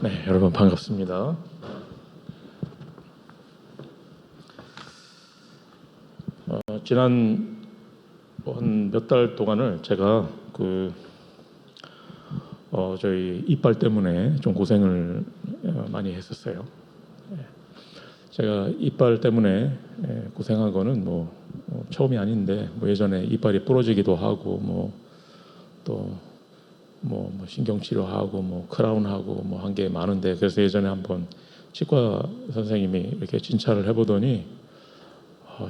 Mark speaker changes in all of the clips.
Speaker 1: 네, 여러분 반갑습니다. 지난 한 몇 달 동안을 제가 저희 이빨 때문에 좀 고생을 많이 했었어요. 제가 이빨 때문에 고생한 거는 처음이 아닌데 예전에 이빨이 부러지기도 하고 신경 치료하고 크라운하고 한 게 많은데, 그래서 예전에 한번 치과 선생님이 이렇게 진찰을 해보더니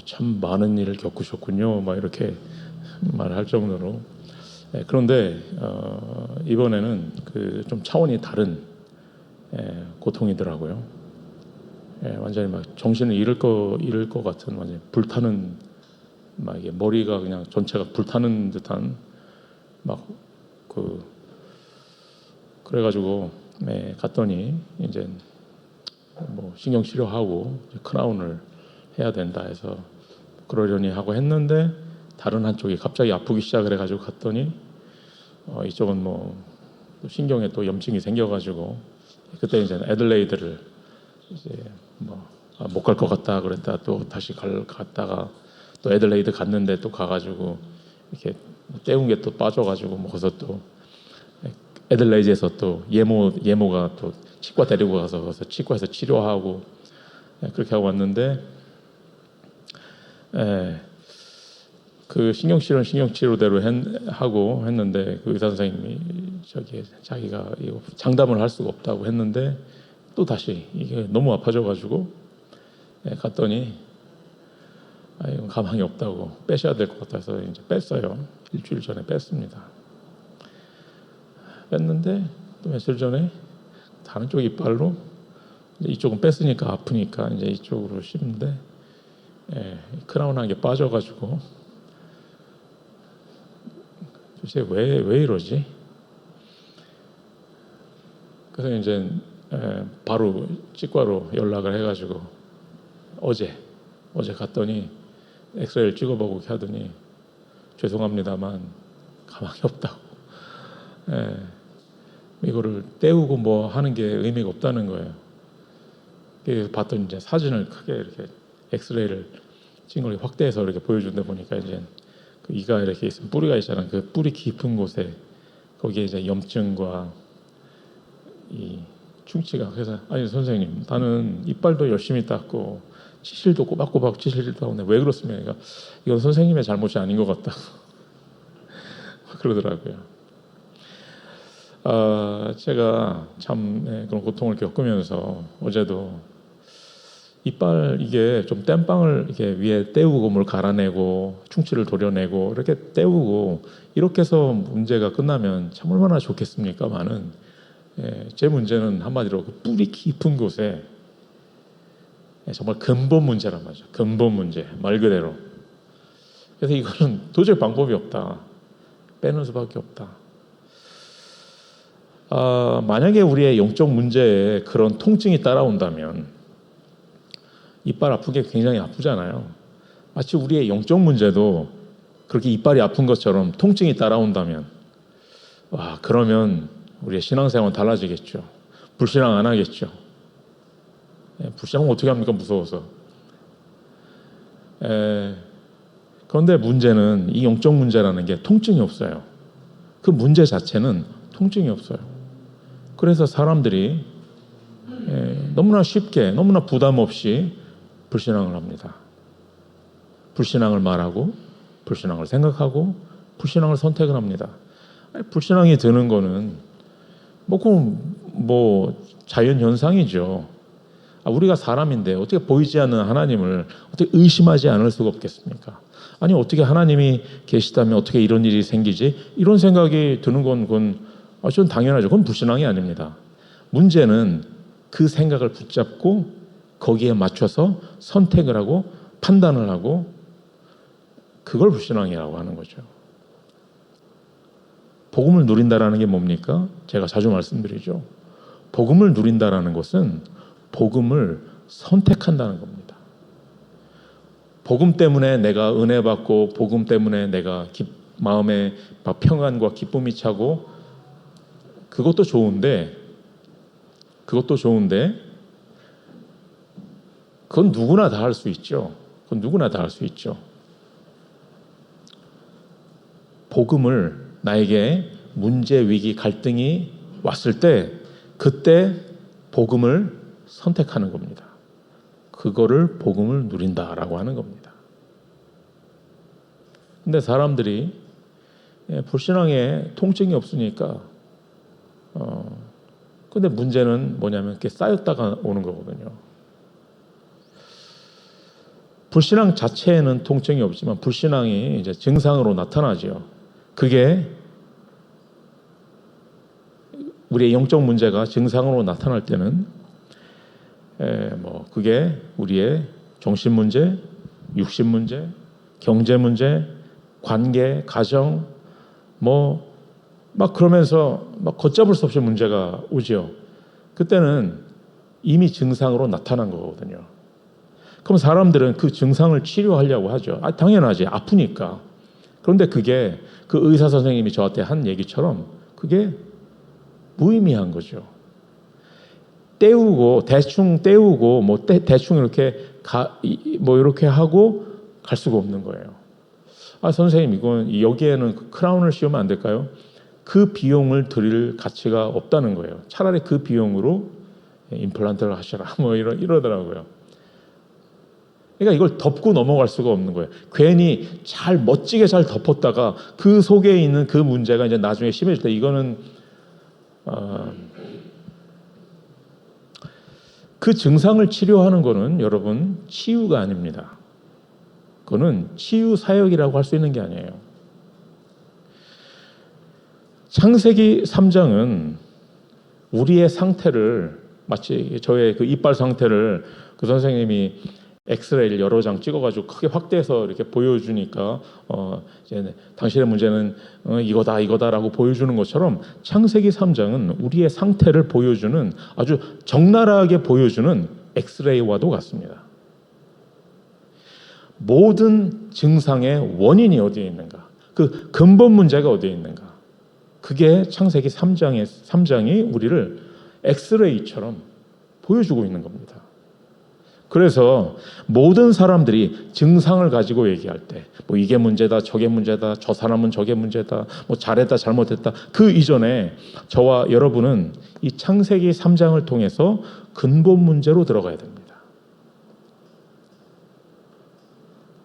Speaker 1: 참 많은 일을 겪으셨군요, 막 이렇게 말할 정도로. 그런데 이번에는 좀 차원이 다른 고통이더라고요. 완전히 막 정신을 잃을 것 같은, 완전히 불타는, 막 이게 머리가 그냥 전체가 불타는 듯한 그래가지고 갔더니 이제 신경 치료하고 크라운을 해야 된다 해서 그러려니 하고 했는데, 다른 한쪽이 갑자기 아프기 시작을 해가지고 갔더니 이쪽은 신경에 또 염증이 생겨가지고, 그때 이제 애들레이드를 이제 못 갈 것 같다 그랬다 또 다시 갔다가 또 애들레이드 갔는데 또 가가지고 이렇게 떼운 게 또 빠져가지고 거기서 또 애들레이드에서 또 예모가 또 치과 데리고 가서 거기서 치과에서 치료하고 그렇게 하고 왔는데, 그 신경치료대로 하고 했는데, 그 의사 선생님이 자기가 이거 장담을 할 수가 없다고 했는데, 또 다시 이게 너무 아파져가지고 갔더니 이건 가망이 없다고, 빼셔야 될 것 같아서 이제 뺐어요. 일주일 전에 뺐습니다. 뺐는데 또 며칠 전에 다른 쪽 이빨로, 이쪽은 뺐으니까 아프니까 이제 이쪽으로 씹는데 크라운한 게 빠져가지고, 도대체 왜 이러지? 그래서 이제 바로 치과로 연락을 해가지고 어제 갔더니 엑스레이를 찍어보고 이렇게 하더니 죄송합니다만 가망이 없다고, 이거를 떼우고 하는 게 의미가 없다는 거예요. 그래서 봤더니 이제 사진을 크게 이렇게 엑스레이를 찍은 걸 확대해서 이렇게 보여준다 보니까, 이제 그 이가 이렇게 있으면 뿌리가 있잖아요. 그 뿌리 깊은 곳에 거기에 이제 염증과 이 충치가. 그래서 아니 선생님, 나는 이빨도 열심히 닦고 치실도 꼬박꼬박 치실도 하는데 왜 그렇습니까? 그러니까 이건 선생님의 잘못이 아닌 것 같다 그러더라고요. 제가 참 그런 고통을 겪으면서 어제도 이빨 이게 좀 땜빵을 이렇게 위에 떼우고 뭘 갈아내고 충치를 도려내고 이렇게 떼우고 이렇게 해서 문제가 끝나면 참 얼마나 좋겠습니까만은, 제 문제는 한마디로 그 뿌리 깊은 곳에 정말 근본 문제란 말이죠. 근본 문제 말 그대로. 그래서 이거는 도저히 방법이 없다. 빼는 수밖에 없다. 만약에 우리의 영적 문제에 그런 통증이 따라온다면, 이빨 아픈 게 굉장히 아프잖아요. 마치 우리의 영적 문제도 그렇게 이빨이 아픈 것처럼 통증이 따라온다면, 그러면 우리의 신앙생활은 달라지겠죠. 불신앙 안 하겠죠. 불신앙은 어떻게 합니까? 무서워서. 그런데 문제는 이 영적 문제라는 게 통증이 없어요. 그 문제 자체는 통증이 없어요. 그래서 사람들이 너무나 쉽게, 너무나 부담 없이 불신앙을 합니다. 불신앙을 말하고, 불신앙을 생각하고, 불신앙을 선택을 합니다. 불신앙이 드는 거는 자연 현상이죠. 우리가 사람인데 어떻게 보이지 않는 하나님을 어떻게 의심하지 않을 수가 없겠습니까? 아니 어떻게 하나님이 계시다면 어떻게 이런 일이 생기지? 이런 생각이 드는 그건 전 당연하죠. 그건 불신앙이 아닙니다. 문제는 그 생각을 붙잡고 거기에 맞춰서 선택을 하고 판단을 하고, 그걸 불신앙이라고 하는 거죠. 복음을 누린다라는 게 뭡니까? 제가 자주 말씀드리죠. 복음을 누린다라는 것은 복음을 선택한다는 겁니다. 복음 때문에 내가 은혜 받고, 복음 때문에 내가 마음에 평안과 기쁨이 차고, 그것도 좋은데 그것도 좋은데 그건 누구나 다 할 수 있죠. 그건 누구나 다 할 수 있죠. 복음을 나에게 문제, 위기, 갈등이 왔을 때 그때 복음을 선택하는 겁니다. 그거를 복음을 누린다라고 하는 겁니다. 근데 사람들이 불신앙에 통증이 없으니까 근데 문제는 뭐냐면 이렇게 쌓였다가 오는 거거든요. 불신앙 자체에는 통증이 없지만 불신앙이 이제 증상으로 나타나죠. 그게 우리의 영적 문제가 증상으로 나타날 때는 그게 우리의 정신 문제, 육신 문제, 경제 문제, 관계, 가정 막 그러면서 막 걷잡을 수 없이 문제가 오죠. 그때는 이미 증상으로 나타난 거거든요. 그럼 사람들은 그 증상을 치료하려고 하죠. 당연하지. 아프니까. 그런데 그게 그 의사 선생님이 저한테 한 얘기처럼 그게 무의미한 거죠. 대충 때우고 대충 이렇게 이렇게 하고 갈 수가 없는 거예요. 선생님 이건 여기에는 크라운을 씌우면 안 될까요? 그 비용을 드릴 가치가 없다는 거예요. 차라리 그 비용으로 임플란트를 하셔라 이러더라고요. 그러니까 이걸 덮고 넘어갈 수가 없는 거예요. 괜히 멋지게 잘 덮었다가 그 속에 있는 그 문제가 이제 나중에 심해질 때 이거는 그 증상을 치료하는 거는 여러분 치유가 아닙니다. 그거는 치유 사역이라고 할 수 있는 게 아니에요. 창세기 3장은 우리의 상태를 마치 저의 그 이빨 상태를 그 선생님이 엑스레이를 여러 장 찍어가지고 크게 확대해서 이렇게 보여주니까 이제 당신의 문제는 이거다라고 보여주는 것처럼 창세기 3장은 우리의 상태를 보여주는 아주 적나라하게 보여주는 엑스레이와도 같습니다. 모든 증상의 원인이 어디에 있는가? 그 근본 문제가 어디에 있는가? 그게 창세기 3장이 우리를 엑스레이처럼 보여주고 있는 겁니다. 그래서 모든 사람들이 증상을 가지고 얘기할 때 이게 문제다 저게 문제다 저 사람은 저게 문제다 잘했다 잘못했다 그 이전에 저와 여러분은 이 창세기 3장을 통해서 근본 문제로 들어가야 됩니다.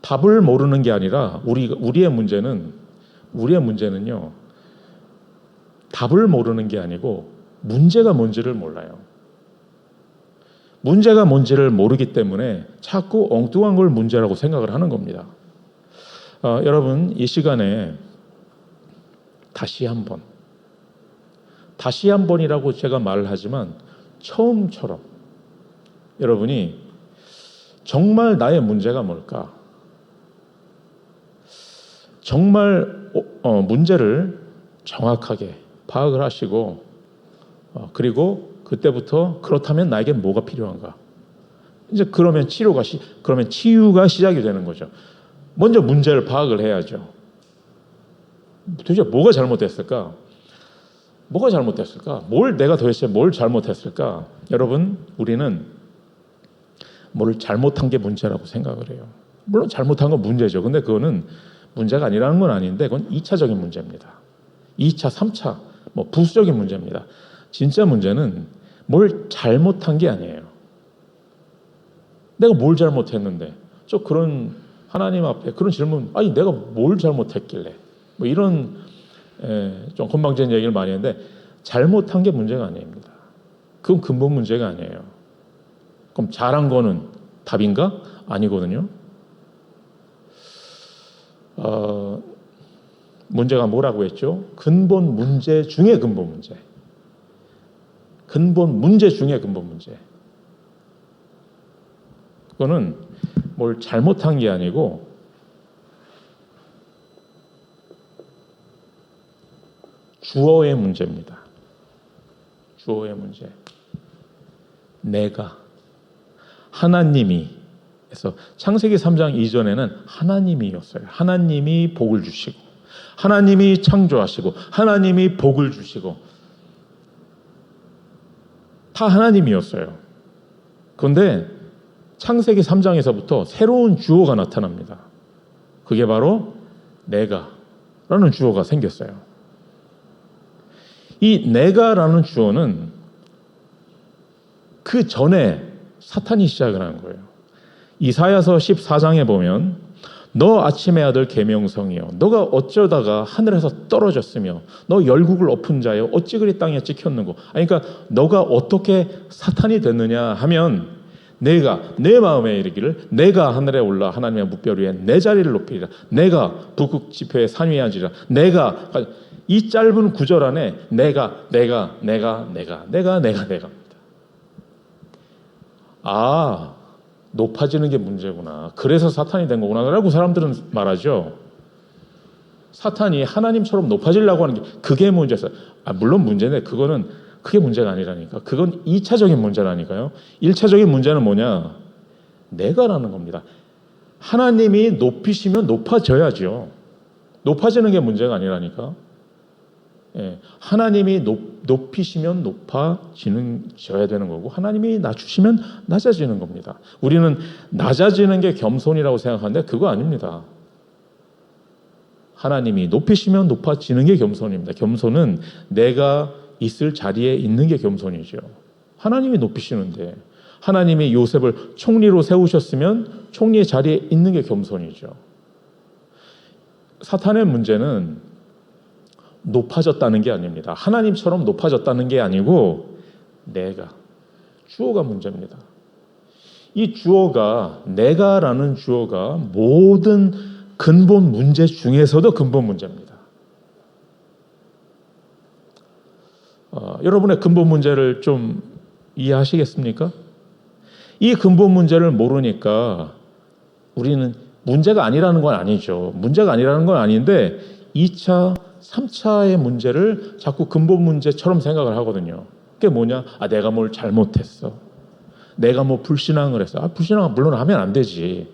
Speaker 1: 답을 모르는 게 아니라 우리의 문제는요 답을 모르는 게 아니고 문제가 뭔지를 몰라요. 문제가 뭔지를 모르기 때문에 자꾸 엉뚱한 걸 문제라고 생각을 하는 겁니다. 여러분 이 시간에 다시 한번이라고 제가 말을 하지만 처음처럼 여러분이 정말 나의 문제가 뭘까? 정말 문제를 정확하게 파악을 하시고 그리고 그때부터 그렇다면 나에게 뭐가 필요한가? 이제 그러면 치유가 시작이 되는 거죠. 먼저 문제를 파악을 해야죠. 도대체 뭐가 잘못됐을까? 내가 도대체 뭘 잘못했을까? 여러분, 우리는 뭘 잘못한 게 문제라고 생각을 해요. 물론 잘못한 건 문제죠. 근데 그거는 문제가 아니라는 건 아닌데 그건 2차적인 문제입니다. 2차, 3차, 부수적인 문제입니다. 진짜 문제는 뭘 잘못한 게 아니에요. 내가 뭘 잘못했는데 그런 하나님 앞에 그런 질문 내가 뭘 잘못했길래 이런 좀 건방진 얘기를 많이 했는데 잘못한 게 문제가 아닙니다. 그건 근본 문제가 아니에요. 그럼 잘한 거는 답인가? 아니거든요. 문제가 뭐라고 했죠? 근본 문제 중에 근본 문제. 근본 문제 중에 근본 문제. 그거는 뭘 잘못한 게 아니고 주어의 문제입니다. 주어의 문제. 내가 하나님이 그래서 창세기 3장 이전에는 하나님이었어요. 하나님이 복을 주시고 하나님이 창조하시고 하나님이 복을 주시고 다 하나님이었어요. 그런데 창세기 3장에서부터 새로운 주어가 나타납니다. 그게 바로 내가라는 주어가 생겼어요. 이 내가라는 주어는 그 전에 사탄이 시작을 하는 거예요. 이사야서 14장에 보면 너 아침의 아들 계명성이여 너가 어쩌다가 하늘에서 떨어졌으며 너 열국을 엎은 자여 어찌 그리 땅에 찍혔는고. 그러니까 너가 어떻게 사탄이 됐느냐 하면 내가 내 마음에 이르기를 내가 하늘에 올라 하나님의 무별 위에 내 자리를 높이리라. 내가 북극 지표의 산 위에 앉으리라. 내가 이 짧은 구절 안에 내가 아, 높아지는 게 문제구나. 그래서 사탄이 된 거구나 라고 사람들은 말하죠. 사탄이 하나님처럼 높아지려고 하는 게 그게 문제였어요. 물론 문제인데 그게 문제가 아니라니까. 그건 2차적인 문제라니까요. 1차적인 문제는 뭐냐? 내가라는 겁니다. 하나님이 높이시면 높아져야죠. 높아지는 게 문제가 아니라니까. 예, 하나님이 높이시면 높아져야 되는 거고 하나님이 낮추시면 낮아지는 겁니다. 우리는 낮아지는 게 겸손이라고 생각하는데 그거 아닙니다. 하나님이 높이시면 높아지는 게 겸손입니다. 겸손은 내가 있을 자리에 있는 게 겸손이죠. 하나님이 높이시는데 하나님이 요셉을 총리로 세우셨으면 총리의 자리에 있는 게 겸손이죠. 사탄의 문제는 높아졌다는 게 아닙니다. 하나님처럼 높아졌다는 게 아니고 주어가 문제입니다. 이 주어가 내가라는 주어가 모든 근본 문제 중에서도 근본 문제입니다. 여러분의 근본 문제를 좀 이해하시겠습니까? 이 근본 문제를 모르니까 우리는 문제가 아니라는 건 아니죠. 문제가 아니라는 건 아닌데 2차, 3차의 문제를 자꾸 근본 문제처럼 생각을 하거든요. 그게 뭐냐? 내가 뭘 잘못했어. 내가 뭐 불신앙을 했어. 불신앙 물론 하면 안 되지.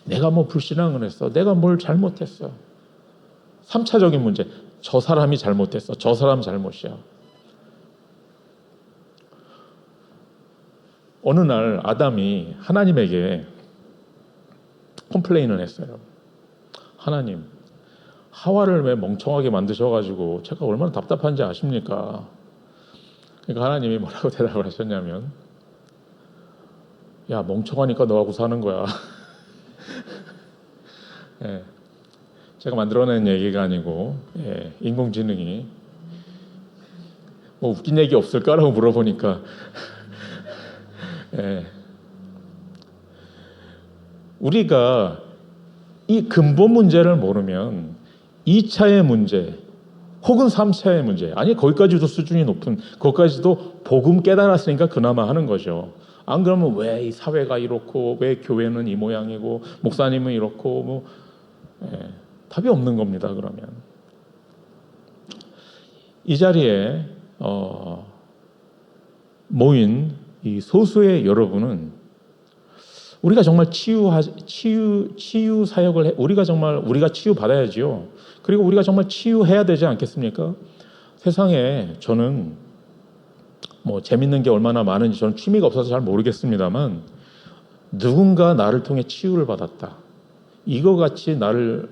Speaker 1: 내가 뭐 불신앙을 했어. 내가 뭘 잘못했어. 3차적인 문제. 저 사람이 잘못했어. 저 사람 잘못이야. 어느 날 아담이 하나님에게 컴플레인을 했어요. 하나님, 하와를 왜 멍청하게 만드셔가지고 제가 얼마나 답답한지 아십니까? 그러니까 하나님이 뭐라고 대답을 하셨냐면 야, 멍청하니까 너하고 사는 거야. 예, 제가 만들어낸 얘기가 아니고 인공지능이 뭐 웃긴 얘기 없을까라고 물어보니까 우리가 이 근본 문제를 모르면 2차의 문제 혹은 3차의 문제, 거기까지도 수준이 높은, 거기까지도 복음 깨달았으니까 그나마 하는 거죠. 안 그러면 왜 이 사회가 이렇고 왜 교회는 이 모양이고 목사님은 이렇고 답이 없는 겁니다. 그러면 이 자리에 모인 이 소수의 여러분은 우리가 정말 치유 사역을 우리가 치유 받아야지요. 그리고 우리가 정말 치유해야 되지 않겠습니까? 세상에 저는 뭐 재밌는 게 얼마나 많은지 저는 취미가 없어서 잘 모르겠습니다만 누군가 나를 통해 치유를 받았다. 이거 같이 나를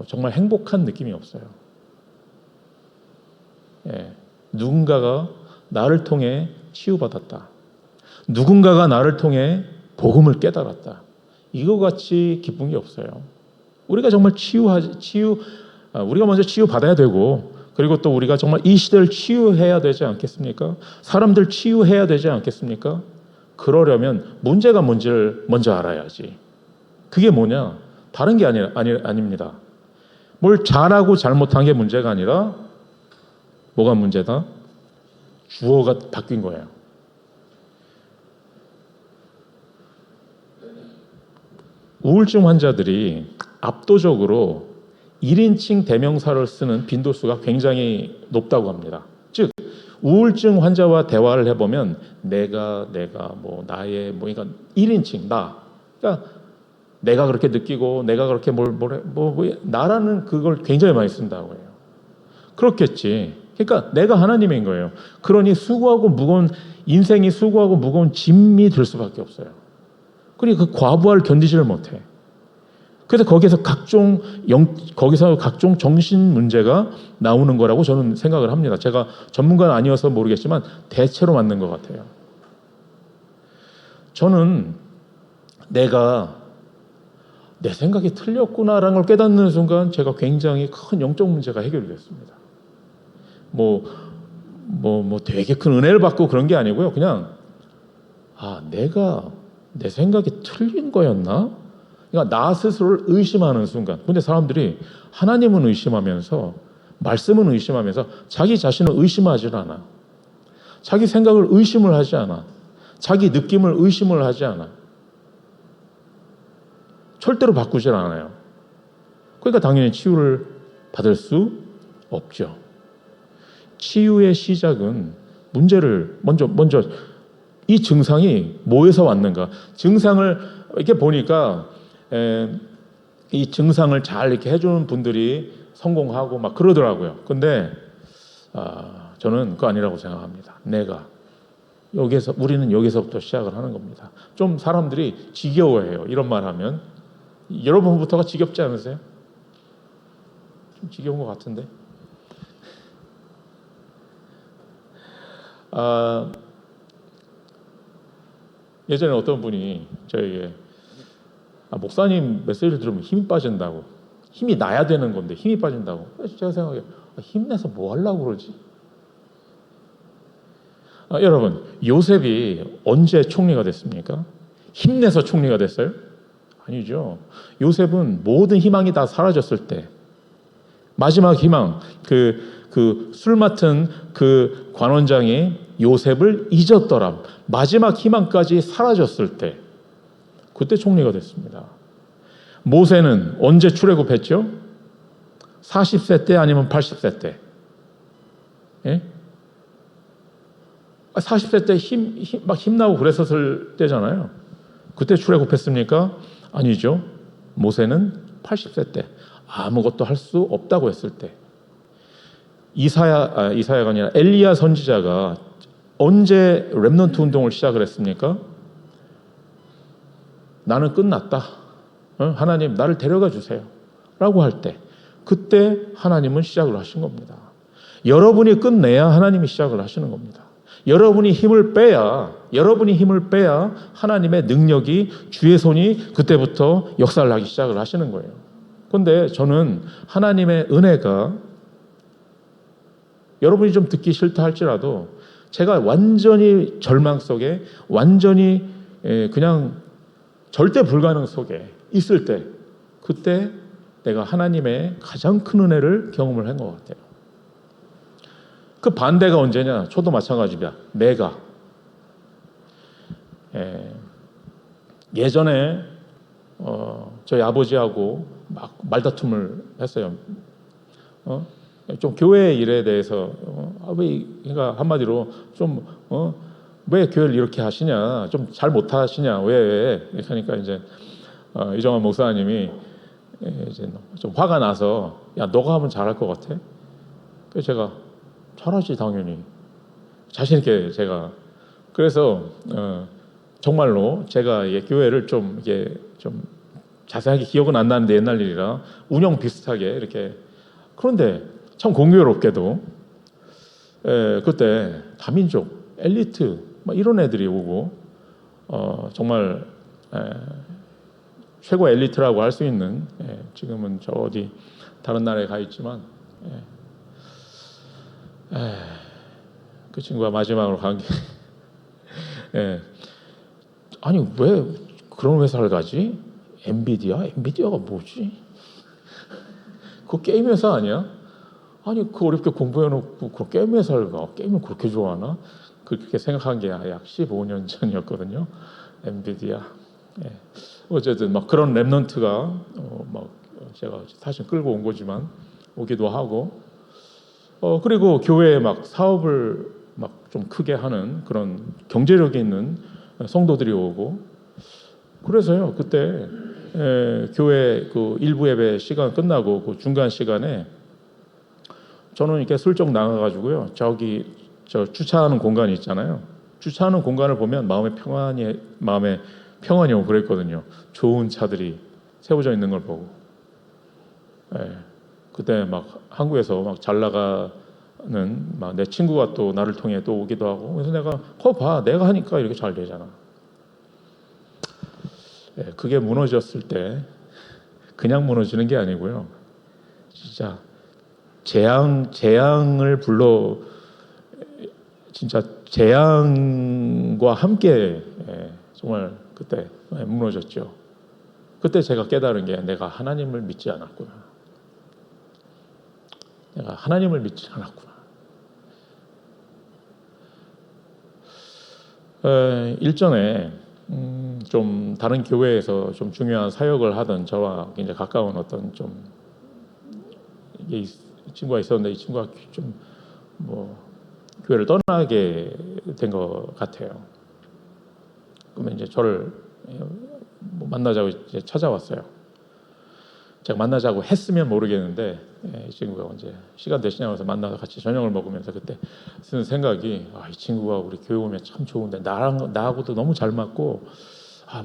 Speaker 1: 정말 행복한 느낌이 없어요. 누군가가 나를 통해 치유받았다. 누군가가 나를 통해 복음을 깨달았다. 이거 같이 기쁜 게 없어요. 우리가 정말 우리가 먼저 치유받아야 되고, 그리고 또 우리가 정말 이 시대를 치유해야 되지 않겠습니까? 사람들 치유해야 되지 않겠습니까? 그러려면 문제가 뭔지를 먼저 알아야지. 그게 뭐냐? 다른 게 아닙니다. 뭘 잘하고 잘못한 게 문제가 아니라 뭐가 문제다? 주어가 바뀐 거예요. 우울증 환자들이 압도적으로 1인칭 대명사를 쓰는 빈도수가 굉장히 높다고 합니다. 즉 우울증 환자와 대화를 해보면 내가 뭐 나의 그러니까 1인칭 그러니까 내가 그렇게 느끼고 내가 그렇게 나라는 그걸 굉장히 많이 쓴다고 해요. 그렇겠지. 그러니까 내가 하나님인 거예요. 그러니 인생이 수고하고 무거운 짐이 될 수밖에 없어요. 그러니 그 과부하를 견디지를 못해. 그래서 거기서 각종 정신 문제가 나오는 거라고 저는 생각을 합니다. 제가 전문가는 아니어서 모르겠지만 대체로 맞는 것 같아요. 저는 내가 내 생각이 틀렸구나라는 걸 깨닫는 순간 제가 굉장히 큰 영적 문제가 해결이 됐습니다. 되게 큰 은혜를 받고 그런 게 아니고요. 그냥 내가 내 생각이 틀린 거였나? 그러니까 나 스스로를 의심하는 순간. 근데 사람들이 하나님은 의심하면서 말씀은 의심하면서 자기 자신을 의심하지 않아. 자기 생각을 의심을 하지 않아. 자기 느낌을 의심을 하지 않아. 절대로 바꾸질 않아요. 그러니까 당연히 치유를 받을 수 없죠. 치유의 시작은 문제를 먼저 이 증상이 뭐에서 왔는가? 증상을 이렇게 보니까 이 증상을 잘 이렇게 해주는 분들이 성공하고 막 그러더라고요. 근데 저는 그거 아니라고 생각합니다. 우리는 여기서부터 시작을 하는 겁니다. 좀 사람들이 지겨워해요. 이런 말 하면. 여러분부터가 지겹지 않으세요? 좀 지겨운 것 같은데. 예전에 어떤 분이 저에게 목사님 메시지를 들으면 힘이 빠진다고. 힘이 나야 되는 건데 힘이 빠진다고. 제가 생각해요. 힘내서 뭐 하려고 그러지? 여러분, 요셉이 언제 총리가 됐습니까? 힘내서 총리가 됐어요? 아니죠. 요셉은 모든 희망이 다 사라졌을 때, 마지막 희망, 술 맡은 그 관원장이 요셉을 잊었더라. 마지막 희망까지 사라졌을 때, 그때 총리가 됐습니다. 모세는 언제 출애굽했죠? 40세 때 아니면 80세 때? 예? 40세 때 힘나고 그랬었을 때잖아요. 그때 출애굽했습니까? 아니죠. 모세는 80세 때 아무것도 할 수 없다고 했을 때. 이사야가 아니라 엘리야 선지자가 언제 렘넌트 운동을 시작을 했습니까? 나는 끝났다. 하나님 나를 데려가 주세요. 라고 할 때, 그때 하나님은 시작을 하신 겁니다. 여러분이 끝내야 하나님이 시작을 하시는 겁니다. 여러분이 힘을 빼야 하나님의 능력이, 주의 손이 그때부터 역사를 하기 시작을 하시는 거예요. 그런데 저는 하나님의 은혜가, 여러분이 좀 듣기 싫다 할지라도 제가 완전히 절망 속에, 완전히 그냥 절대 불가능 속에 있을 때, 그때 내가 하나님의 가장 큰 은혜를 경험을 한 것 같아요. 그 반대가 언제냐? 저도 마찬가지입니다. 예전에 저희 아버지하고 막 말다툼을 했어요. 좀 교회 일에 대해서 그러니까 한마디로 좀 왜 교회를 이렇게 하시냐, 좀 잘 못하시냐, 왜 이렇게 하니까 이제 이정환 목사님이 이제 좀 화가 나서, 야 너가 하면 잘할 것 같아? 그래서 제가 잘하지 당연히, 자신 있게 제가. 그래서 정말로 제가 교회를 좀 자세하게 기억은 안 나는데 옛날 일이라 운영 비슷하게 이렇게. 그런데 참 공교롭게도 그때 다민족 엘리트 막 이런 애들이 오고 정말 최고 엘리트라고 할 수 있는, 지금은 저 어디 다른 나라에 가 있지만 그 친구가 마지막으로 간 게 아니 왜 그런 회사를 가지? 엔비디아가 뭐지? 그거 게임 회사 아니야? 아니 그 어렵게 공부해놓고 그 게임 회사를 가? 게임을 그렇게 좋아하나? 그렇게 생각한 게 약 15년 전이었거든요. 엔비디아. 어쨌든 막 그런 랩넌트가 막 제가 사실 끌고 온 거지만 오기도 하고, 그리고 교회에 막 사업을 막 좀 크게 하는 그런 경제력이 있는 성도들이 오고, 그래서요 그때 교회 그 일부 예배 시간 끝나고 그 중간 시간에 저는 이렇게 슬쩍 나가가지고요. 저기 저 주차하는 공간이 있잖아요. 주차하는 공간을 보면 마음에 평안이 오고 그랬거든요. 좋은 차들이 세워져 있는 걸 보고. 예. 그때 막 한국에서 막 잘 나가는 막 내 친구가 또 나를 통해 또 오기도 하고. 그래서 내가 봐, 내가 하니까 이렇게 잘 되잖아. 예. 그게 무너졌을 때 그냥 무너지는 게 아니고요. 진짜 재앙을 불러 진짜 재앙과 함께 정말 그때 무너졌죠. 그때 제가 깨달은 게 내가 하나님을 믿지 않았구나. 내가 하나님을 믿지 않았구나. 일전에 좀 다른 교회에서 좀 중요한 사역을 하던 저와 굉장히 가까운 어떤 좀 친구가 있었는데 이 친구가 좀 뭐 교회를 떠나게 된 것 같아요. 그러면 이제 저를 만나자고 이제 찾아왔어요. 제가 만나자고 했으면 모르겠는데 이 친구가 이제 시간 되시냐고 해서 만나서 같이 저녁을 먹으면서 그때 쓰는 생각이 이 친구가 우리 교회 오면 참 좋은데 나하고도 너무 잘 맞고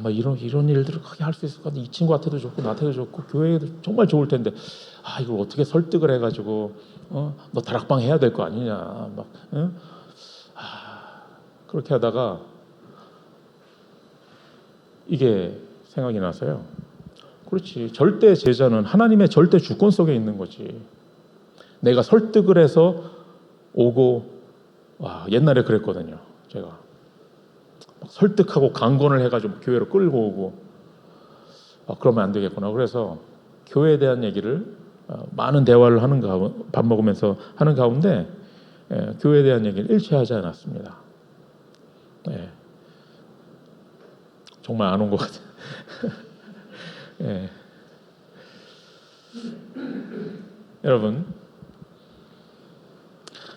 Speaker 1: 막 이런 일들을 크게 할 수 있을 것 같아. 이 친구한테도 좋고 나한테도 좋고 교회에도 정말 좋을 텐데 이걸 어떻게 설득을 해가지고 너 다락방 해야 될 거 아니냐 막 그렇게 하다가 이게 생각이 나서요. 그렇지. 절대 제자는 하나님의 절대 주권 속에 있는 거지. 내가 설득을 해서 오고 옛날에 그랬거든요. 제가 막 설득하고 강권을 해가지고 교회로 끌고 오고 그러면 안 되겠구나. 그래서 교회에 대한 얘기를 많은 대화를 밥 먹으면서 하는 가운데 교회에 대한 얘기를 일체 하지 않았습니다. 정말 안 온 것 같아요. 여러분,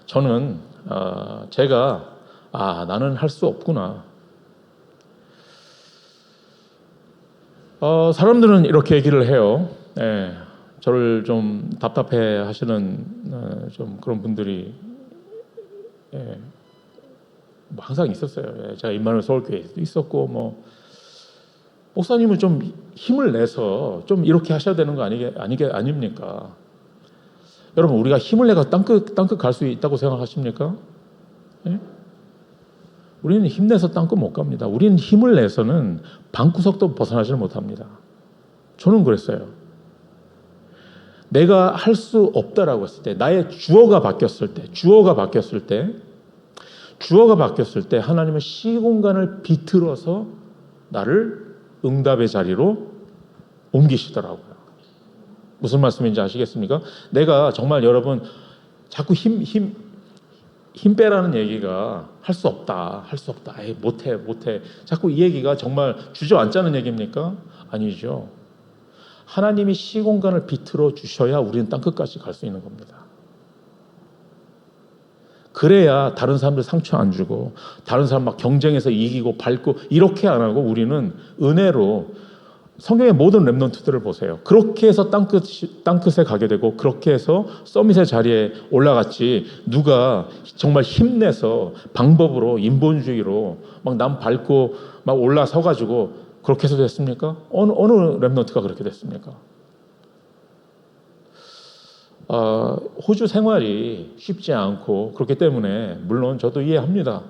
Speaker 1: 저는 제가 나는 할 수 없구나. 사람들은 이렇게 얘기를 해요. 저를 좀 답답해 하시는 좀 그런 분들이 뭐 항상 있었어요. 제가 임마누엘 서울교회에도 있었고 목사님은 좀 힘을 내서 좀 이렇게 하셔야 되는 거 아닙니까? 여러분, 우리가 힘을 내가 땅끝 갈 수 있다고 생각하십니까? 우리는 힘내서 땅끝 못 갑니다. 우리는 힘을 내서는 방구석도 벗어나지를 못합니다. 저는 그랬어요. 내가 할 수 없다라고 했을 때, 나의 주어가 바뀌었을 때 하나님은 시공간을 비틀어서 나를 응답의 자리로 옮기시더라고요. 무슨 말씀인지 아시겠습니까? 내가 정말 여러분 자꾸 힘 빼라는 얘기가 할 수 없다. 못해. 자꾸 이 얘기가 정말 주저앉자는 얘기입니까? 아니죠. 하나님이 시공간을 비틀어 주셔야 우리는 땅끝까지 갈 수 있는 겁니다. 그래야 다른 사람들 상처 안 주고 다른 사람 막 경쟁해서 이기고 밟고 이렇게 안 하고 우리는 은혜로 성경의 모든 렘넌트들을 보세요. 그렇게 해서 땅끝에 가게 되고 그렇게 해서 서밋의 자리에 올라갔지 누가 정말 힘내서 방법으로 인본주의로 막 남 밟고 막 올라서가지고 그렇게 해서 됐습니까? 어느 렘넌트가 그렇게 됐습니까? 호주 생활이 쉽지 않고 그렇기 때문에 물론 저도 이해합니다.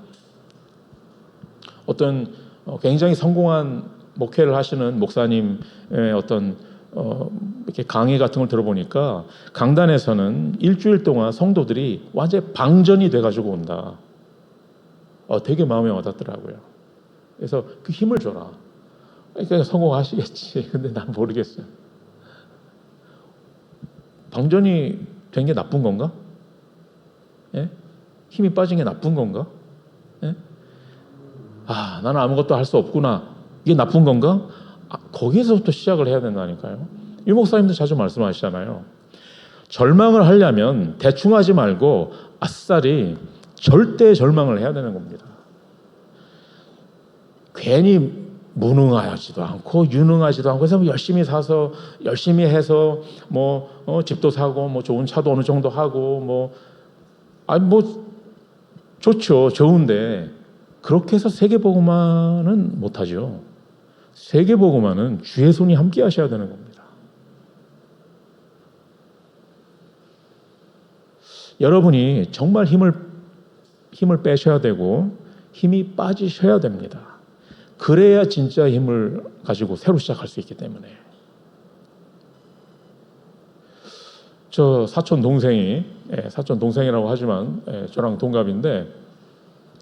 Speaker 1: 어떤 굉장히 성공한 목회를 하시는 목사님의 어떤 이렇게 강의 같은 걸 들어보니까 강단에서는 일주일 동안 성도들이 완전히 방전이 돼가지고 온다. 되게 마음에 와닿더라고요. 그래서 그 힘을 줘라. 그러니까 성공하시겠지. 근데 난 모르겠어요. 방전이 된 게 나쁜 건가? 힘이 빠진 게 나쁜 건가? 나는 아무것도 할 수 없구나. 이게 나쁜 건가? 거기에서부터 시작을 해야 된다니까요. 유 목사님도 자주 말씀하시잖아요. 절망을 하려면 대충 하지 말고 아싸리 절대 절망을 해야 되는 겁니다. 괜히 무능하지도 않고 유능하지도 않고 해서 열심히 사서 열심히 해서 뭐 집도 사고 뭐 좋은 차도 어느 정도 하고 뭐 아니 뭐 좋죠. 좋은데 그렇게 해서 세계복음화는 못하죠. 세계복음화는 주의 손이 함께 하셔야 되는 겁니다. 여러분이 정말 힘을 빼셔야 되고 힘이 빠지셔야 됩니다. 그래야 진짜 힘을 가지고 새로 시작할 수 있기 때문에. 저 사촌 동생이라고 하지만 저랑 동갑인데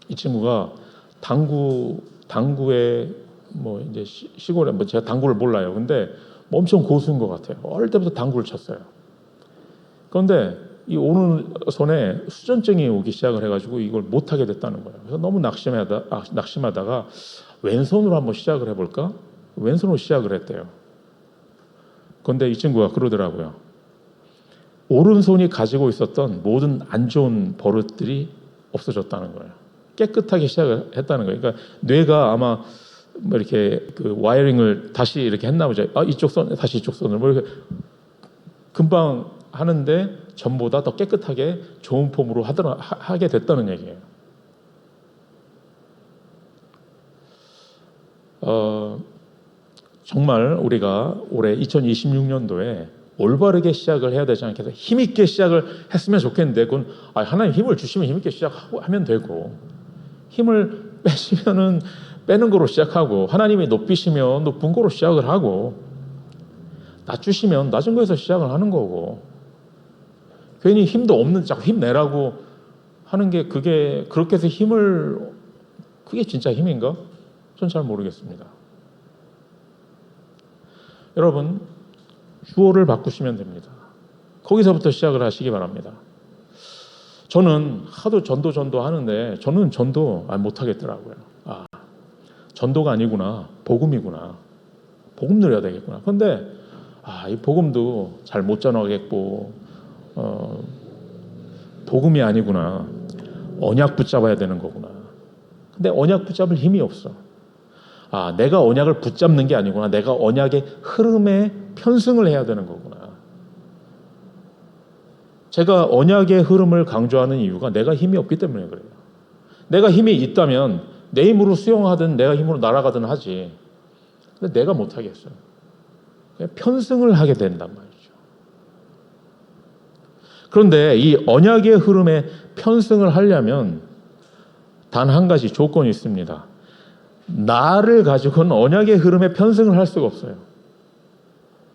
Speaker 1: 이 친구가 당구에 뭐 이제 시골에 뭐 제가 당구를 몰라요. 근데 뭐 엄청 고수인 것 같아요. 어릴 때부터 당구를 쳤어요. 그런데 이 오른손에 수전증이 오기 시작을 해가지고 이걸 못하게 됐다는 거예요. 그래서 너무 낙심하다가 왼손으로 한번 시작을 해볼까? 왼손으로 시작을 했대요. 그런데 이 친구가 그러더라고요. 오른손이 가지고 있었던 모든 안 좋은 버릇들이 없어졌다는 거예요. 깨끗하게 시작을 했다는 거예요. 그러니까 뇌가 아마 뭐 이렇게 그 와이어링을 다시 이렇게 했나 보죠. 이쪽 손 다시 이쪽 손을 뭐 이렇게 금방 하는데 전보다 더 깨끗하게 좋은 폼으로 하게 됐다는 얘기예요. 정말 우리가 올해 2026년도에 올바르게 시작을 해야 되지 않겠어요? 힘있게 시작을 했으면 좋겠는데 그건 하나님 힘을 주시면 힘있게 시작하면 되고 힘을 빼시면은 빼는 거로 시작하고 하나님이 높이시면 높은 거로 시작을 하고 낮추시면 낮은 거에서 시작을 하는 거고 괜히 힘도 없는 자꾸 힘내라고 하는 게 그게 그렇게 해서 그게 진짜 힘인가? 전 잘 모르겠습니다. 여러분 주어를 바꾸시면 됩니다. 거기서부터 시작을 하시기 바랍니다. 저는 하도 전도 하는데 저는 전도 못하겠더라고요. 전도가 아니구나. 복음이구나. 복음 누려야 되겠구나. 그런데 이 복음도 잘 못 전하겠고 복음이 아니구나. 언약 붙잡아야 되는 거구나. 근데 언약 붙잡을 힘이 없어. 내가 언약을 붙잡는 게 아니구나. 내가 언약의 흐름에 편승을 해야 되는 거구나. 제가 언약의 흐름을 강조하는 이유가 내가 힘이 없기 때문에 그래요. 내가 힘이 있다면 내 힘으로 수영하든 내가 힘으로 날아가든 하지. 근데 내가 못하겠어요. 편승을 하게 된단 말이죠. 그런데 이 언약의 흐름에 편승을 하려면 단 한 가지 조건이 있습니다. 나를 가지고는 언약의 흐름에 편승을 할 수가 없어요.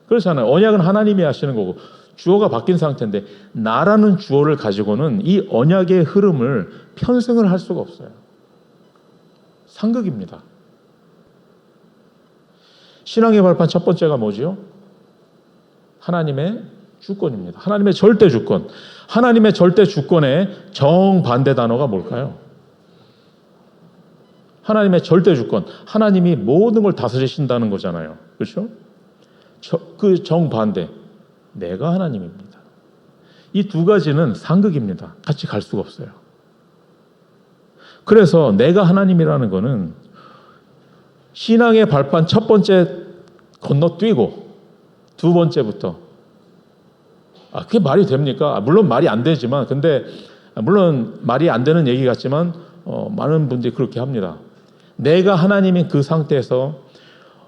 Speaker 1: 그렇잖아요. 언약은 하나님이 하시는 거고 주어가 바뀐 상태인데 나라는 주어를 가지고는 이 언약의 흐름을 편승을 할 수가 없어요. 상극입니다. 신앙의 발판 첫 번째가 뭐지요? 하나님의 주권입니다. 하나님의 절대 주권. 하나님의 절대 주권의 정반대 단어가 뭘까요? 하나님의 절대 주권. 하나님이 모든 걸 다스리신다는 거잖아요. 그렇죠? 그 정반대. 내가 하나님입니다. 이 두 가지는 상극입니다. 같이 갈 수가 없어요. 그래서 내가 하나님이라는 거는 신앙의 발판 첫 번째 건너뛰고 두 번째부터 그게 말이 됩니까? 물론 말이 안 되지만 근데 물론 말이 안 되는 얘기 같지만 많은 분들이 그렇게 합니다. 내가 하나님인 그 상태에서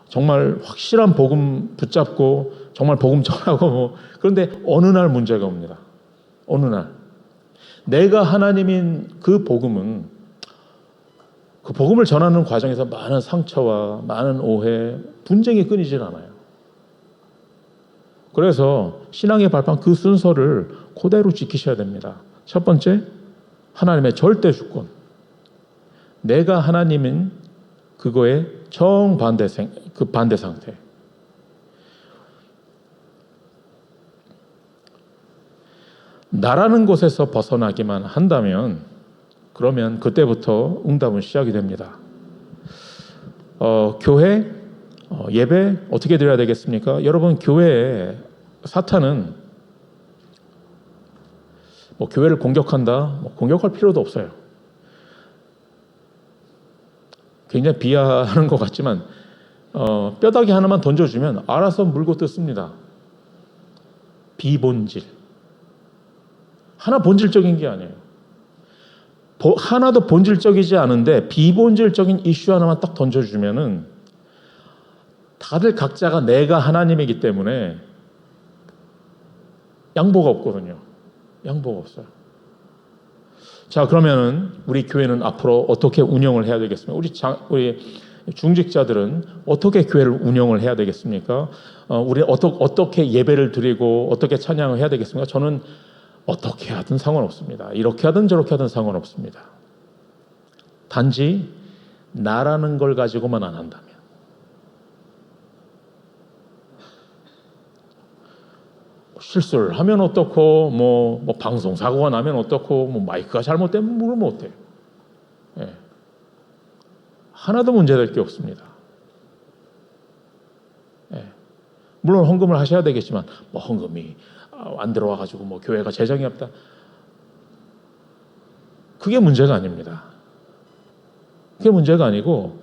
Speaker 1: 정말 확실한 복음 붙잡고 정말 복음 전하고 그런데 어느 날 문제가 옵니다. 어느 날 내가 하나님인 그 복음은 그 복음을 전하는 과정에서 많은 상처와 많은 오해, 분쟁이 끊이질 않아요. 그래서 신앙의 발판 그 순서를 그대로 지키셔야 됩니다. 첫 번째, 하나님의 절대 주권. 내가 하나님인 그거의 정반대 그 반대 상태. 나라는 곳에서 벗어나기만 한다면 그러면 그때부터 응답은 시작이 됩니다. 교회, 예배 어떻게 드려야 되겠습니까? 여러분 교회에 사탄은 교회를 공격한다? 공격할 필요도 없어요. 굉장히 비하하는 것 같지만 뼈다귀 하나만 던져주면 알아서 물고 뜯습니다. 비본질. 하나 본질적인 게 아니에요. 하나도 본질적이지 않은데 비본질적인 이슈 하나만 딱 던져주면은 다들 각자가 내가 하나님이기 때문에 양보가 없거든요. 양보가 없어요. 자, 그러면은 우리 교회는 앞으로 어떻게 운영을 해야 되겠습니까? 우리 중직자들은 어떻게 교회를 운영을 해야 되겠습니까? 우리 어떻게 예배를 드리고 어떻게 찬양을 해야 되겠습니까? 저는 어떻게 하든 상관없습니다. 이렇게 하든 저렇게 하든 상관없습니다. 단지 나라는 걸 가지고만 안 한다면. 실수를 하면 어떻고, 뭐 방송 사고가 나면 어떻고, 뭐 마이크가 잘못되면 물으면 어때요? 예. 하나도 문제될 게 없습니다. 예. 물론 헌금을 하셔야 되겠지만, 뭐 헌금이 안 들어와가지고 뭐 교회가 재정이 없다. 그게 문제가 아닙니다. 그게 문제가 아니고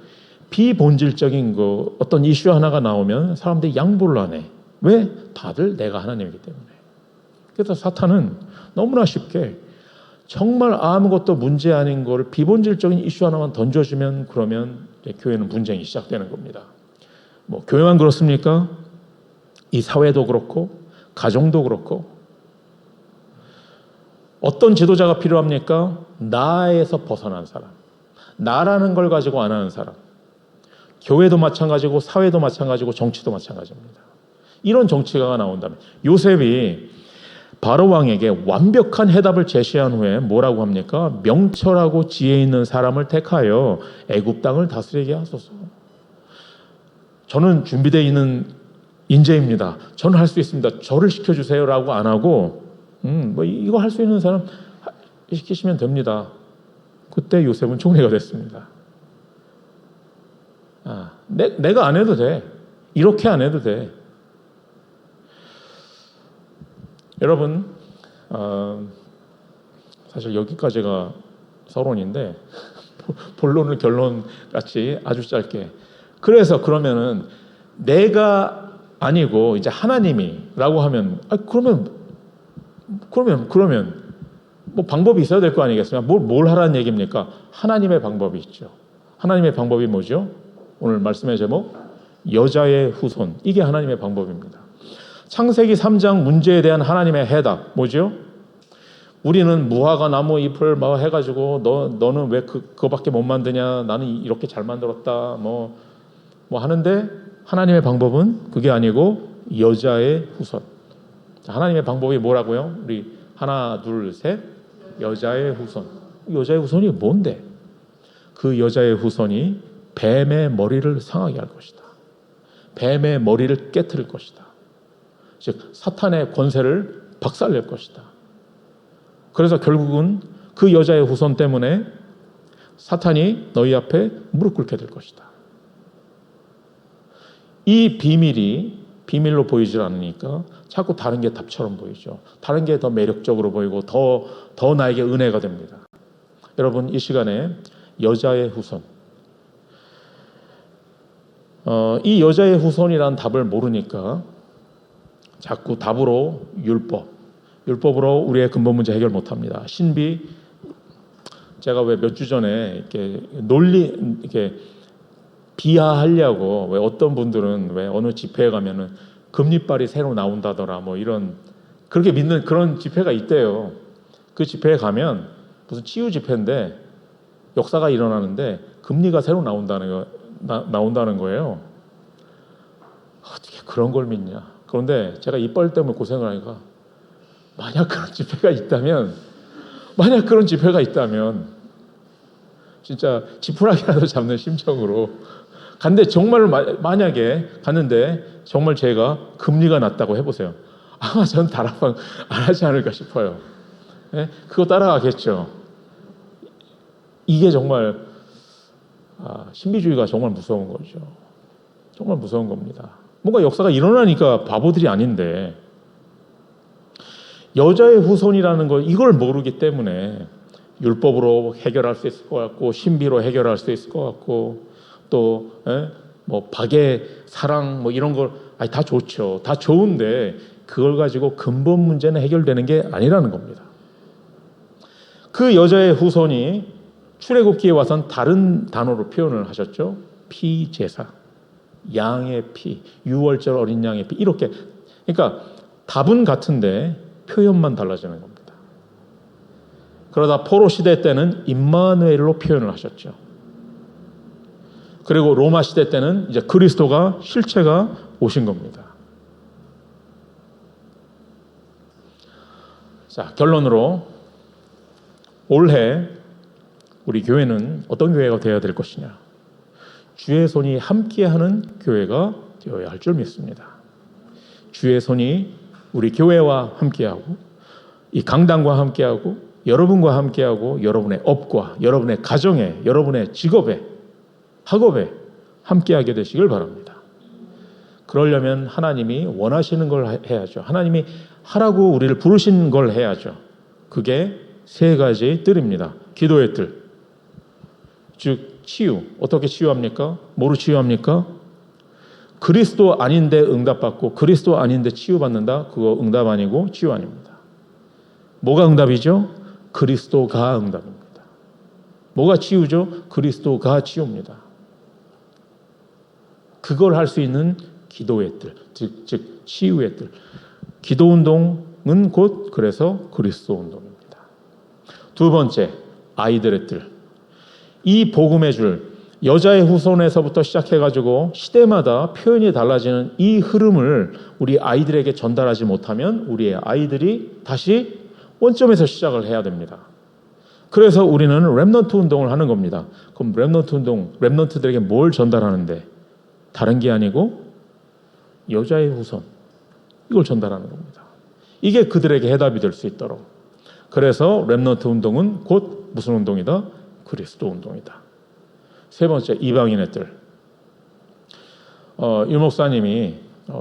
Speaker 1: 비본질적인 어떤 이슈 하나가 나오면 사람들이 양보를 안 해. 왜? 다들 내가 하나님이기 때문에. 그래서 사탄은 너무나 쉽게 정말 아무것도 문제 아닌 걸 비본질적인 이슈 하나만 던져주면 그러면 교회는 분쟁이 시작되는 겁니다. 뭐 교회만 그렇습니까? 이 사회도 그렇고 가정도 그렇고. 어떤 지도자가 필요합니까? 나에서 벗어난 사람. 나라는 걸 가지고 안 하는 사람. 교회도 마찬가지고 사회도 마찬가지고 정치도 마찬가지입니다. 이런 정치가가 나온다면 요셉이 바로 왕에게 완벽한 해답을 제시한 후에 뭐라고 합니까? 명철하고 지혜 있는 사람을 택하여 애굽 땅을 다스리게 하소서. 저는 준비되어 있는 인재입니다. 저는 할 수 있습니다. 저를 시켜주세요라고 안 하고 뭐 이거 할 수 있는 사람 시키시면 됩니다. 그때 요셉은 총리가 됐습니다. 내가 안 해도 돼. 이렇게 안 해도 돼. 여러분, 사실 여기까지가 서론인데 본론을 결론 같이 아주 짧게. 그래서 그러면은 내가 아니고 이제 하나님이라고 하면 그러면 뭐 방법이 있어야 될 거 아니겠습니까? 뭘 하라는 얘기입니까? 하나님의 방법이 있죠. 하나님의 방법이 뭐죠? 오늘 말씀의 제목 여자의 후손. 이게 하나님의 방법입니다. 창세기 3장 문제에 대한 하나님의 해답 뭐죠? 우리는 무화과 나무 잎을 막 해가지고 너는 왜 그거밖에 못 만드냐? 나는 이렇게 잘 만들었다. 뭐 하는데 하나님의 방법은 그게 아니고 여자의 후손. 하나님의 방법이 뭐라고요? 우리 하나 둘 셋 여자의 후손. 여자의 후손이 뭔데? 그 여자의 후손이 뱀의 머리를 상하게 할 것이다. 뱀의 머리를 깨트릴 것이다. 즉 사탄의 권세를 박살낼 것이다. 그래서 결국은 그 여자의 후손 때문에 사탄이 너희 앞에 무릎 꿇게 될 것이다. 이 비밀이 비밀로 보이질 않으니까 자꾸 다른 게 답처럼 보이죠. 다른 게 더 매력적으로 보이고 더 나에게 은혜가 됩니다. 여러분 이 시간에 여자의 후손, 이 여자의 후손이라는 답을 모르니까 자꾸 답으로 율법으로 우리의 근본 문제 해결 못합니다. 신비, 제가 왜 몇 주 전에 이렇게 비하하려고 왜 어떤 분들은 왜 어느 집회에 가면은 금리빨이 새로 나온다더라 뭐 이런 그렇게 믿는 그런 집회가 있대요. 그 집회에 가면 무슨 치유 집회인데 역사가 일어나는데 금리가 새로 나온다는 거예요. 어떻게 그런 걸 믿냐? 그런데 제가 이빨 때문에 고생을 하니까 만약 그런 집회가 있다면 진짜 지푸라기라도 잡는 심정으로 갔는데 정말 만약에 갔는데 정말 제가 금리가 낮다고 해보세요. 아마 전 다락방 안 하지 않을까 싶어요. 네? 그거 따라가겠죠. 이게 정말 신비주의가 정말 무서운 거죠. 정말 무서운 겁니다. 뭔가 역사가 일어나니까 바보들이 아닌데 여자의 후손이라는 걸 이걸 모르기 때문에 율법으로 해결할 수 있을 것 같고 신비로 해결할 수 있을 것 같고 또 뭐 박애, 사랑 뭐 이런 걸 다 좋죠. 다 좋은데 그걸 가지고 근본 문제는 해결되는 게 아니라는 겁니다. 그 여자의 후손이 출애굽기에 와선 다른 단어로 표현을 하셨죠. 피제사, 양의 피, 유월절 어린 양의 피, 이렇게. 그러니까 답은 같은데 표현만 달라지는 겁니다. 그러다 포로 시대 때는 임마누엘로 표현을 하셨죠. 그리고 로마 시대 때는 이제 그리스도가 실체가 오신 겁니다. 자, 결론으로 올해 우리 교회는 어떤 교회가 되어야 될 것이냐? 주의 손이 함께하는 교회가 되어야 할 줄 믿습니다. 주의 손이 우리 교회와 함께하고 이 강단과 함께하고 여러분과 함께하고 여러분의 업과 여러분의 가정에 여러분의 직업에 학업에 함께하게 되시길 바랍니다. 그러려면 하나님이 원하시는 걸 해야죠. 하나님이 하라고 우리를 부르신 걸 해야죠. 그게 세 가지 뜰입니다. 기도의 뜰. 즉 치유. 어떻게 치유합니까? 뭐로 치유합니까? 그리스도 아닌데 응답받고 그리스도 아닌데 치유받는다? 그거 응답 아니고 치유 아닙니다. 뭐가 응답이죠? 그리스도가 응답입니다. 뭐가 치유죠? 그리스도가 치유입니다. 그걸 할 수 있는 기도의 뜰, 즉 치유의 뜰. 기도 운동은 곧 그래서 그리스도 운동입니다. 두 번째, 아이들의 뜰. 이 복음의 줄, 여자의 후손에서부터 시작해가지고 시대마다 표현이 달라지는 이 흐름을 우리 아이들에게 전달하지 못하면 우리의 아이들이 다시 원점에서 시작을 해야 됩니다. 그래서 우리는 렘넌트 운동을 하는 겁니다. 그럼 렘넌트 운동, 렘넌트들에게 뭘 전달하는데? 다른 게 아니고 여자의 후손, 이걸 전달하는 겁니다. 이게 그들에게 해답이 될 수 있도록. 그래서 렘넌트 운동은 곧 무슨 운동이다? 그리스도 운동이다. 세 번째, 이방인의 뜰. 유 목사님이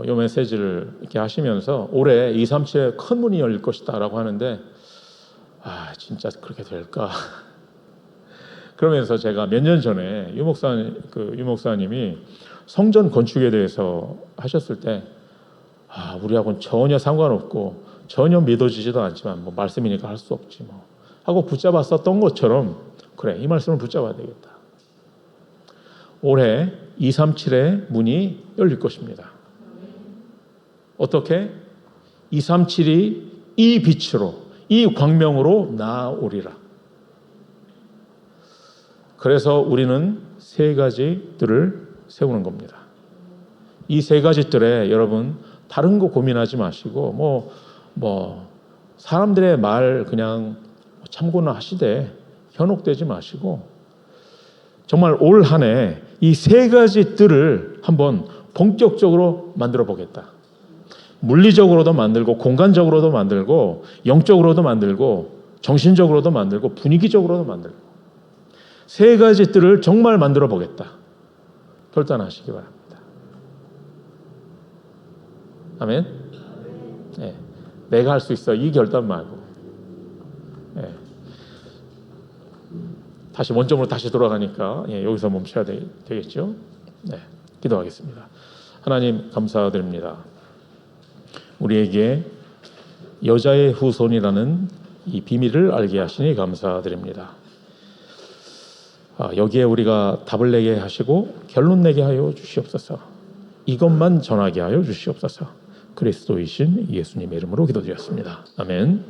Speaker 1: 요 메시지를 이렇게 하시면서 올해 237에 큰 문이 열릴 것이다 라고 하는데 진짜 그렇게 될까? 그러면서 제가 몇 년 전에 유 목사님이 성전 건축에 대해서 하셨을 때 우리하고는 전혀 상관없고 전혀 믿어지지도 않지만 뭐 말씀이니까 할 수 없지 뭐 하고 붙잡았었던 것처럼 그래, 이 말씀을 붙잡아야 되겠다. 올해 237의 문이 열릴 것입니다. 어떻게? 237이 이 빛으로, 이 광명으로 나아오리라. 그래서 우리는 세 가지 뜰을 세우는 겁니다. 이 세 가지 뜰에 여러분 다른 거 고민하지 마시고 사람들의 말 그냥 참고는 하시되 현혹되지 마시고 정말 올 한 해 이 세 가지 뜰을 한번 본격적으로 만들어 보겠다. 물리적으로도 만들고 공간적으로도 만들고 영적으로도 만들고 정신적으로도 만들고 분위기적으로도 만들고 세 가지 뜰을 정말 만들어 보겠다. 결단하시기 바랍니다. 아멘. 네. 내가 할 수 있어. 이 결단 말고. 네. 다시 원점으로 다시 돌아가니까 여기서 멈춰야 되겠죠. 네. 기도하겠습니다. 하나님 감사드립니다. 우리에게 여자의 후손이라는 이 비밀을 알게 하시니 감사드립니다. 여기에 우리가 답을 내게 하시고 결론 내게 하여 주시옵소서. 이것만 전하게 하여 주시옵소서. 그리스도이신 예수님의 이름으로 기도드렸습니다. 아멘.